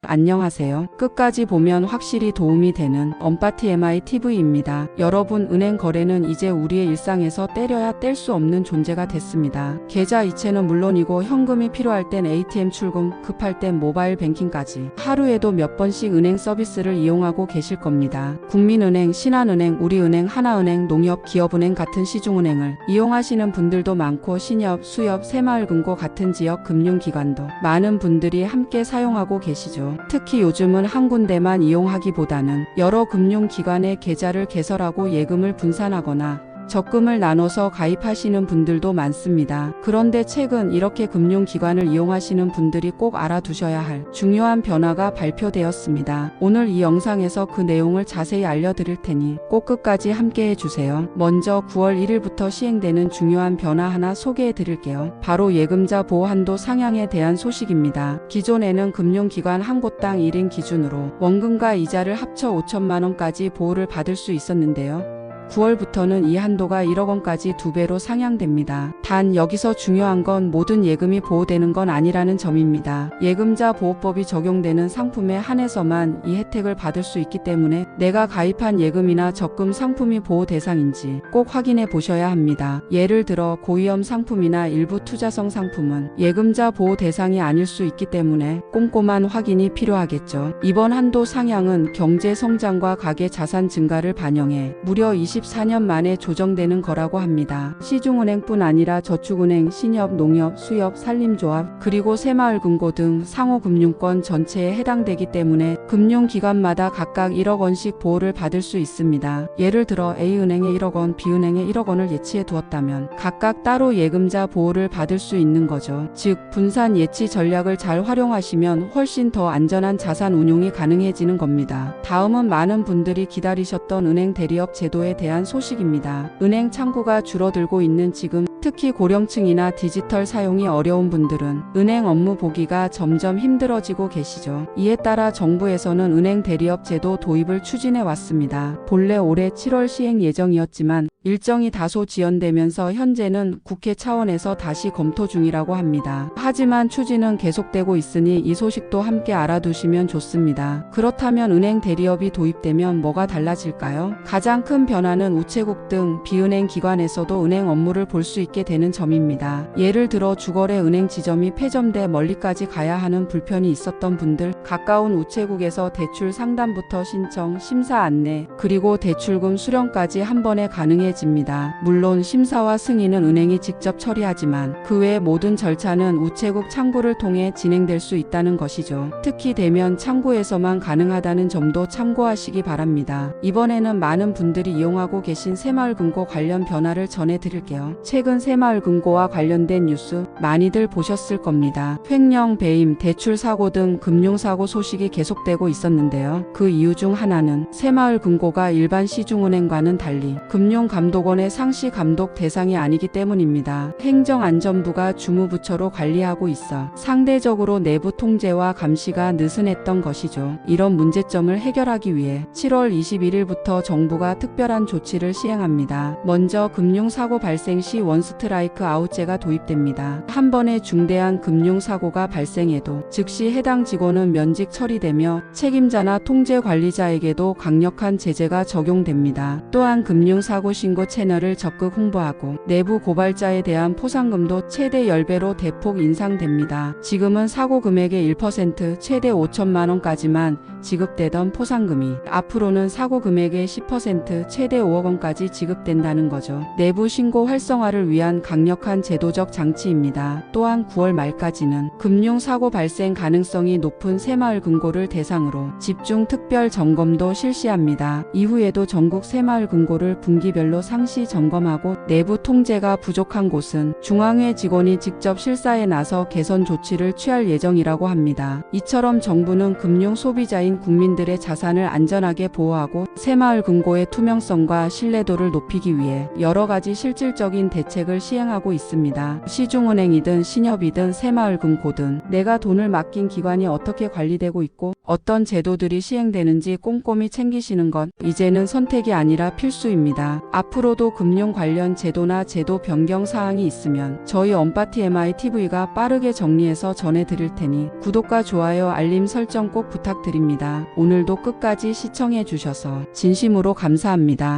안녕하세요. 끝까지 보면 확실히 도움이 되는 엄빠TMI TV입니다. 여러분, 은행 거래는 이제 우리의 일상에서 때려야 뗄 수 없는 존재가 됐습니다. 계좌 이체는 물론이고 현금이 필요할 땐 ATM 출금, 급할 땐 모바일 뱅킹까지 하루에도 몇 번씩 은행 서비스를 이용하고 계실 겁니다. 국민은행, 신한은행, 우리은행, 하나은행, 농협, 기업은행 같은 시중은행을 이용하시는 분들도 많고 신협, 수협, 새마을금고 같은 지역 금융기관도 많은 분들이 함께 사용하고 계시죠. 특히 요즘은 한 군데만 이용하기보다는 여러 금융기관에 계좌를 개설하고 예금을 분산하거나 적금을 나눠서 가입하시는 분들도 많습니다. 그런데 최근 이렇게 금융기관을 이용하시는 분들이 꼭 알아두셔야 할 중요한 변화가 발표되었습니다. 오늘 이 영상에서 그 내용을 자세히 알려드릴 테니 꼭 끝까지 함께 해주세요. 먼저 9월 1일부터 시행되는 중요한 변화 하나 소개해 드릴게요. 바로 예금자 보호 한도 상향에 대한 소식입니다. 기존에는 금융기관 한 곳당 1인 기준으로 원금과 이자를 합쳐 5천만 원까지 보호를 받을 수 있었는데요. 9월부터는 이 한도가 1억 원까지 2배로 상향됩니다. 단 여기서 중요한 건 모든 예금이 보호되는 건 아니라는 점입니다. 예금자 보호법이 적용되는 상품에 한해서만 이 혜택을 받을 수 있기 때문에 내가 가입한 예금이나 적금 상품이 보호 대상인지 꼭 확인해 보셔야 합니다. 예를 들어 고위험 상품이나 일부 투자성 상품은 예금자 보호 대상이 아닐 수 있기 때문에 꼼꼼한 확인이 필요하겠죠. 이번 한도 상향은 경제 성장과 가계 자산 증가를 반영해 무려 24년 만에 조정되는 거라고 합니다. 시중은행뿐 아니라 저축은행, 신협, 농협, 수협, 산림조합, 그리고 새마을금고 등 상호금융권 전체에 해당되기 때문에 금융기관마다 각각 1억 원씩 보호를 받을 수 있습니다. 예를 들어 A은행에 1억 원, B은행에 1억 원을 예치해 두었다면 각각 따로 예금자 보호를 받을 수 있는 거죠. 즉, 분산 예치 전략을 잘 활용하시면 훨씬 더 안전한 자산 운용이 가능해지는 겁니다. 다음은 많은 분들이 기다리셨던 은행 대리업 제도에 대한 소식입니다. 은행 창구가 줄어들고 있는 지금 특히 고령층이나 디지털 사용이 어려운 분들은 은행 업무 보기가 점점 힘들어지고 계시죠. 이에 따라 정부에서는 은행 대리업 제도 도입을 추진해 왔습니다. 본래 올해 7월 시행 예정이었지만 일정이 다소 지연되면서 현재는 국회 차원에서 다시 검토 중이라고 합니다. 하지만 추진은 계속되고 있으니 이 소식도 함께 알아두시면 좋습니다. 그렇다면 은행 대리업이 도입되면 뭐가 달라질까요? 가장 큰 변화는 우체국 등 비은행 기관에서도 은행 업무를 볼 수 있게 되는 점입니다. 예를 들어 주거래 은행 지점이 폐점돼 멀리까지 가야 하는 불편이 있었던 분들, 가까운 우체국에서 대출 상담부터 신청, 심사 안내, 그리고 대출금 수령까지 한 번에 가능해집니다. 물론 심사와 승인은 은행이 직접 처리하지만 그 외 모든 절차는 우체국 창구를 통해 진행될 수 있다는 것이죠. 특히 대면 창구에서만 가능하다는 점도 참고하시기 바랍니다. 이번에는 많은 분들이 이용하고 계신 새마을금고 관련 변화를 전해드릴게요. 최근 새마을금고와 관련된 뉴스 많이들 보셨을 겁니다. 횡령, 배임, 대출 사고 등 금융사고 소식이 계속되고 있었는데요. 그 이유 중 하나는 새마을금고가 일반 시중은행과는 달리 금융감독원의 상시 감독 대상이 아니기 때문입니다. 행정안전부가 주무부처로 관리하고 있어 상대적으로 내부 통제와 감시가 느슨했던 것이죠. 이런 문제점을 해결하기 위해 7월 21일부터 정부가 특별한 조치를 시행합니다. 먼저 금융사고 발생 시 원스트라이크 아웃제가 도입됩니다. 한 번의 중대한 금융사고가 발생해도 즉시 해당 직원은 면직 처리되며 책임자나 통제관리자에게도 강력한 제재가 적용됩니다. 또한 금융사고 신고 채널을 적극 홍보하고 내부 고발자에 대한 포상금도 최대 10배로 대폭 인상됩니다. 지금은 사고 금액의 1% 최대 5천만 원까지만 지급되던 포상금이 앞으로는 사고 금액의 10% 최대 5억 원까지 지급된다는 거죠. 내부 신고 활성화를 위한 강력한 제도적 장치입니다. 또한 9월 말까지는 금융사고 발생 가능성이 높은 새마을금고를 대상으로 집중 특별 점검도 실시합니다. 이후에도 전국 새마을금고를 분기별로 상시 점검하고 내부 통제가 부족한 곳은 중앙회 직원이 직접 실사에 나서 개선 조치를 취할 예정이라고 합니다. 이처럼 정부는 금융 소비자인 국민들의 자산을 안전하게 보호하고 새마을금고의 투명성과 신뢰도를 높이기 위해 여러 가지 실질적인 대책을 시행하고 있습니다. 시중은행이든 신협이든 새마을금고든 내가 돈을 맡긴 기관이 어떻게 관리되고 있고 어떤 제도들이 시행되는지 꼼꼼히 챙기시는 것, 이제는 선택이 아니라 필수입니다. 앞으로도 금융 관련 제도나 제도 변경 사항이 있으면 저희 언바티 MITV가 빠르게 정리해서 전해드릴 테니 구독과 좋아요, 알림 설정 꼭 부탁드립니다. 오늘도 끝까지 시청해 주셔서 진심으로 감사합니다.